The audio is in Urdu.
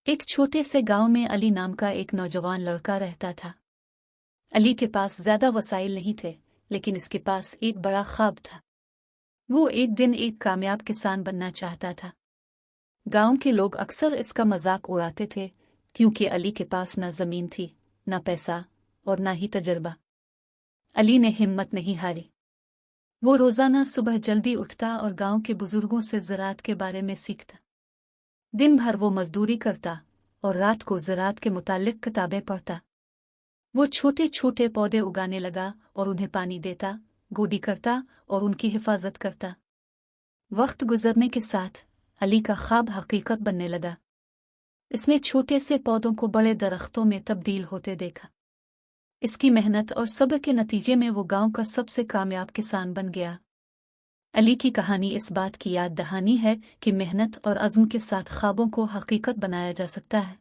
ایک چھوٹے سے گاؤں میں علی نام کا ایک نوجوان لڑکا رہتا تھا۔ علی کے پاس زیادہ وسائل نہیں تھے، لیکن اس کے پاس ایک بڑا خواب تھا۔ وہ ایک دن ایک کامیاب کسان بننا چاہتا تھا۔ گاؤں کے لوگ اکثر اس کا مذاق اڑاتے تھے، کیونکہ علی کے پاس نہ زمین تھی، نہ پیسہ اور نہ ہی تجربہ۔ علی نے ہمت نہیں ہاری۔ وہ روزانہ صبح جلدی اٹھتا اور گاؤں کے بزرگوں سے زراعت کے بارے میں سیکھتا۔ دن بھر وہ مزدوری کرتا اور رات کو زراعت کے متعلق کتابیں پڑھتا۔ وہ چھوٹے چھوٹے پودے اگانے لگا اور انہیں پانی دیتا، گوڈی کرتا اور ان کی حفاظت کرتا۔ وقت گزرنے کے ساتھ علی کا خواب حقیقت بننے لگا۔ اس نے چھوٹے سے پودوں کو بڑے درختوں میں تبدیل ہوتے دیکھا۔ اس کی محنت اور صبر کے نتیجے میں وہ گاؤں کا سب سے کامیاب کسان بن گیا۔ علی کی کہانی اس بات کی یاد دہانی ہے کہ محنت اور عزم کے ساتھ خوابوں کو حقیقت بنایا جا سکتا ہے۔